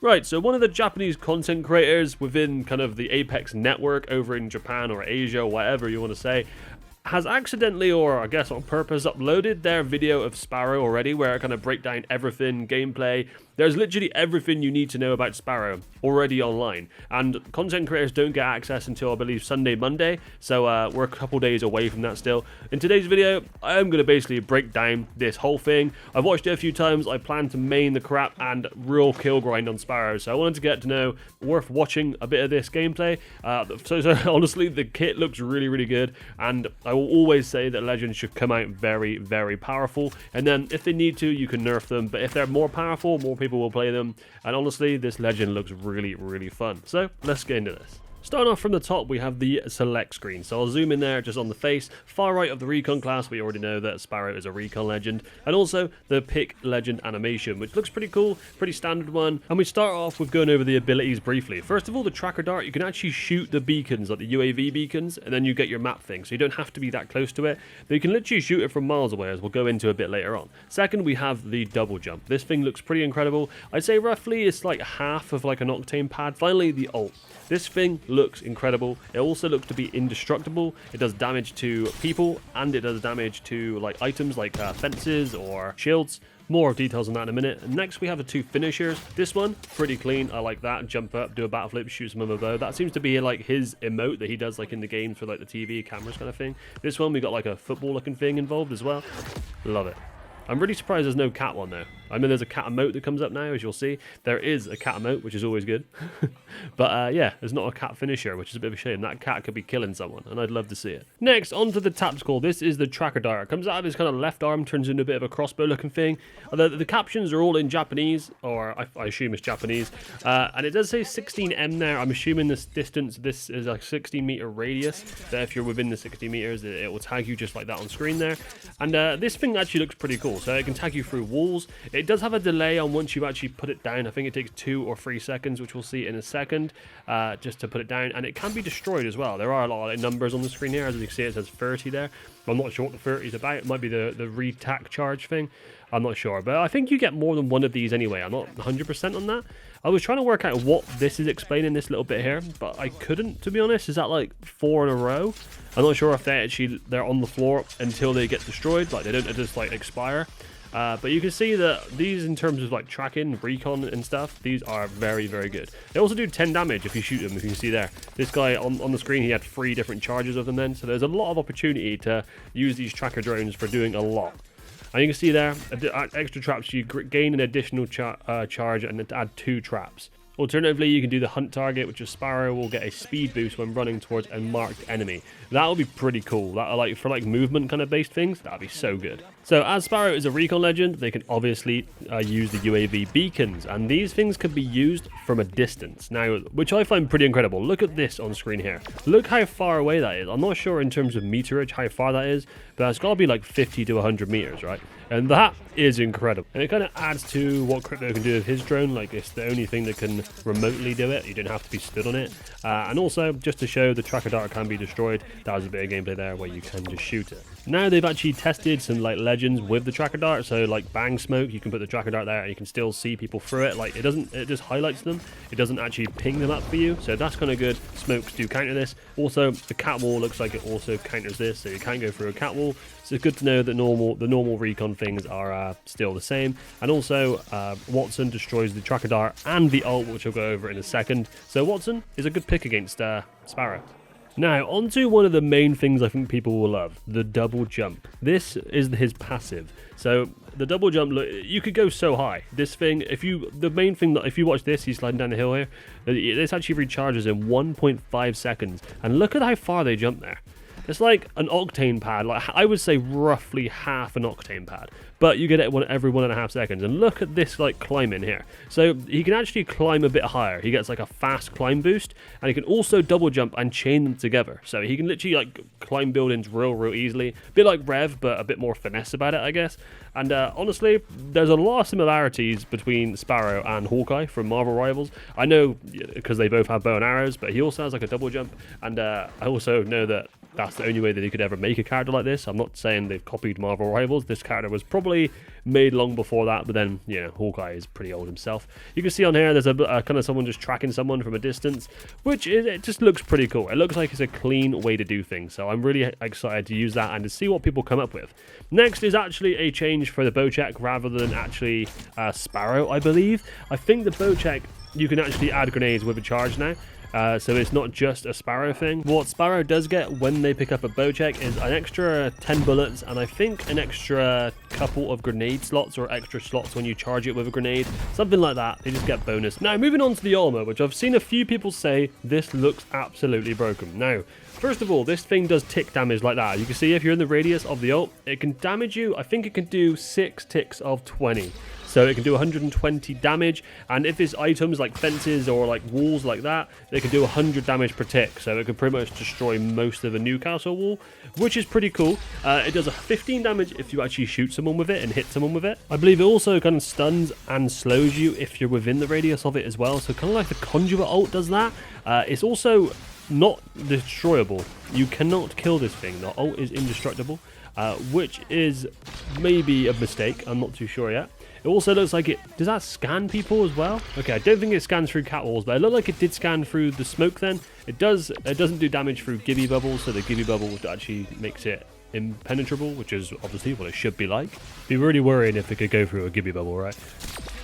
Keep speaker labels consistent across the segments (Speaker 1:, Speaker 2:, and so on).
Speaker 1: Right, so one of the Japanese content creators within kind of the Apex network over in Japan or Asia, whatever you want to say, has accidentally, or I guess on purpose, uploaded their video of Sparrow already, where it kind of break down everything, gameplay. There's literally everything you need to know about Sparrow already online, and content creators don't get access until I believe Sunday, Monday, so we're a couple days away from that still. In today's video, I'm going to basically break down this whole thing. I've watched it a few times. I plan to main the crap and real kill grind on Sparrow, so I wanted to get to know worth watching a bit of this gameplay. So honestly, the kit looks really good, and I will always say that Legends should come out very powerful, and then if they need to, you can nerf them, but if they're more powerful, more people will play them, and honestly, this Legend looks really fun. So let's get into this. Starting off from the top, we have the select screen. So I'll zoom in there just on the face. Far right of the Recon class, we already know that Sparrow is a Recon legend. And also the pick legend animation, which looks pretty cool, pretty standard one. And we start off with going over the abilities briefly. First of all, the tracker dart, you can actually shoot the beacons, like the UAV beacons, and then you get your map thing. So you don't have to be that close to it, but you can literally shoot it from miles away, as we'll go into a bit later on. Second, we have the double jump. This thing looks pretty incredible. I'd say roughly it's like half of like an octane pad. Finally, the ult. This thing looks incredible. It also looks to be indestructible. It does damage to people, and it does damage to like items like fences or shields. More details on that in a minute. Next, we have the two finishers. This one, pretty clean. I like that. Jump up, do a battle flip, shoot some of a bow. That seems to be like his emote that he does like in the games for like the TV cameras kind of thing. This one, we got like a football looking thing involved as well. Love it. I'm really surprised there's no cat one though. I mean, there's a cat emote that comes up now, as you'll see. There is a cat emote, which is always good. But yeah, there's not a cat finisher, which is a bit of a shame. That cat could be killing someone, and I'd love to see it. Next, onto the tactical. This is the tracker dart. It comes out of his kind of left arm, turns into a bit of a crossbow looking thing. The captions are all in Japanese, or I assume it's Japanese. And it does say 16M there. I'm assuming this distance, this is a 60-meter radius. So if you're within the 60 meters, it will tag you just like that on screen there. And this thing actually looks pretty cool. So it can tag you through walls. It does have a delay on once you actually put it down. I think it takes 2 or 3 seconds, which we'll see in a second, just to put it down. And it can be destroyed as well. There are a lot of numbers on the screen here. As you can see, it says 30 there. I'm not sure what the 30 is about. It might be the retack charge thing. I'm not sure. But I think you get more than one of these anyway. I'm not 100% on that. I was trying to work out what this is explaining, this little bit here, but I couldn't, to be honest. Is that like 4 in a row? I'm not sure if they're on the floor until they get destroyed. Like they don't just like expire. But you can see that these, in terms of like tracking, recon and stuff, these are very good. They also do 10 damage if you shoot them, if you can see there. This guy on the screen, he had 3 different charges of them then, so there's a lot of opportunity to use these tracker drones for doing a lot. And you can see there, extra traps, you gain an additional charge and add 2 traps. Alternatively, you can do the hunt target, which is Sparrow will get a speed boost when running towards a marked enemy. That would be pretty cool. That, like for like movement kind of based things, that'd be so good. So as Sparrow is a recon legend, they can obviously use the UAV beacons, and these things can be used from a distance. Now, which I find pretty incredible. Look at this on screen here. Look how far away that is. I'm not sure in terms of meterage how far that is, but it's got to be like 50 to 100 meters, right? And that is incredible. And it kind of adds to what Crypto can do with his drone. Like, it's the only thing that can remotely do it. You don't have to be stood on it. And also, just to show the tracker dart can be destroyed, that was a bit of gameplay there where you can just shoot it. Now they've actually tested some like legends with the tracker dart. So like bang smoke, you can put the tracker dart there and you can still see people through it. Like it just highlights them. It doesn't actually ping them up for you. So that's kind of good. Smokes do counter this. Also, the cat wall looks like it also counters this. So you can't go through a cat wall. So it's good to know that the normal recon things are still the same. And also, Watson destroys the tracker dart and the ult, which I'll go over in a second. So Watson is a good pick against Sparrow. Now, onto one of the main things I think people will love, the double jump. This is his passive. So the double jump, look, you could go so high. This thing, if you watch this, he's sliding down the hill here. This actually recharges in 1.5 seconds. And look at how far they jump there. It's like an octane pad, like I would say roughly half an octane pad, but you get it every 1.5 seconds. And look at this like climbing here. So he can actually climb a bit higher. He gets like a fast climb boost, and he can also double jump and chain them together. So he can literally like climb buildings real easily. A bit like Rev, but a bit more finesse about it, I guess. And honestly, there's a lot of similarities between Sparrow and Hawkeye from Marvel Rivals. I know because they both have bow and arrows, but he also has like a double jump. And I also know that that's the only way that they could ever make a character like this. I'm not saying they've copied Marvel Rivals. This character was probably made long before that, but then, you know, Hawkeye is pretty old himself. You can see on here there's a kind of someone just tracking someone from a distance, which it just looks pretty cool. It looks like it's a clean way to do things, so I'm really excited to use that and to see what people come up with. Next is actually a change for the bow check rather than actually Sparrow, I believe. I think the bow check, you can actually add grenades with a charge now. So it's not just a Sparrow thing. What Sparrow does get when they pick up a bow check is an extra 10 bullets and I think an extra couple of grenade slots or extra slots when you charge it with a grenade. Something like that. They just get bonus. Now, moving on to the armor, which I've seen a few people say this looks absolutely broken. Now, first of all, this thing does tick damage like that. You can see if you're in the radius of the ult, it can damage you. I think it can do 6 ticks of 20. So it can do 120 damage, and if it's items like fences or like walls like that, they can do 100 damage per tick. So it can pretty much destroy most of a Newcastle wall, which is pretty cool. It does a 15 damage if you actually shoot someone with it and hit someone with it. I believe it also kind of stuns and slows you if you're within the radius of it as well. So kind of like the Conjurer ult does that. It's also not destroyable. You cannot kill this thing. The ult is indestructible, which is maybe a mistake. I'm not too sure yet. It also looks like it... Does that scan people as well? Okay, I don't think it scans through cat walls, but it looked like it did scan through the smoke then. It does. It doesn't do damage through Gibby bubbles, so the Gibby bubble actually makes it impenetrable, which is obviously what it should be like. Be really worrying if it could go through a Gibby bubble, right?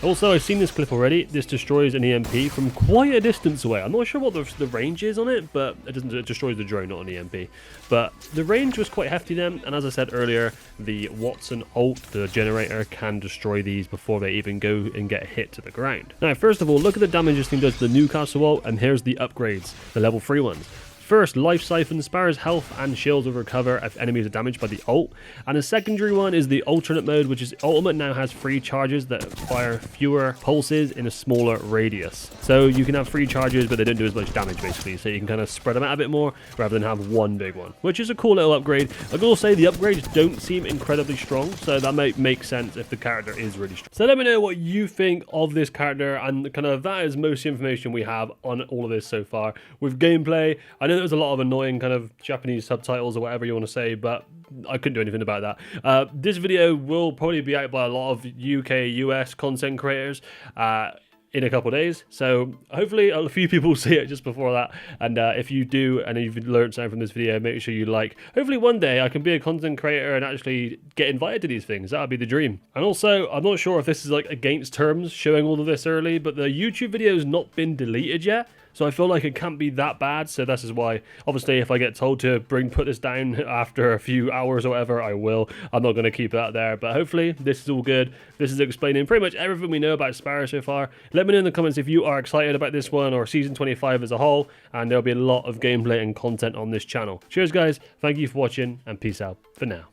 Speaker 1: Also, I've seen this clip already. This destroys an EMP from quite a distance away. I'm not sure what the range is on it, but it destroys the drone, not an EMP. But the range was quite hefty then, and as I said earlier, the Watson ult, the generator, can destroy these before they even go and get hit to the ground. Now, first of all, look at the damage this thing does to the Newcastle ult, and here's the upgrades, the level 3 ones. First, Life Siphon. Sparrow's health and shields will recover if enemies are damaged by the ult. And a secondary one is the alternate mode, which is ultimate now has 3 charges that fire fewer pulses in a smaller radius. So you can have 3 charges, but they don't do as much damage basically. So you can kind of spread them out a bit more rather than have one big one, which is a cool little upgrade. I will say the upgrades don't seem incredibly strong, so that might make sense if the character is really strong. So let me know what you think of this character, and kind of that is most information we have on all of this so far. With gameplay, I know there's a lot of annoying kind of Japanese subtitles or whatever you want to say, but I couldn't do anything about that. This video will probably be out by a lot of UK, US content creators in a couple of days, so hopefully a few people see it just before that. And if you do, and you've learned something from this video, make sure you like. Hopefully one day I can be a content creator and actually get invited to these things. That would be the dream. And also, I'm not sure if this is like against terms showing all of this early, but the YouTube video has not been deleted yet. So I feel like it can't be that bad, so this is why, obviously, if I get told to put this down after a few hours or whatever, I will. I'm not going to keep that there, but hopefully this is all good. This is explaining pretty much everything we know about Sparrow so far. Let me know in the comments if you are excited about this one or Season 25 as a whole, and there'll be a lot of gameplay and content on this channel. Cheers, guys. Thank you for watching, and peace out for now.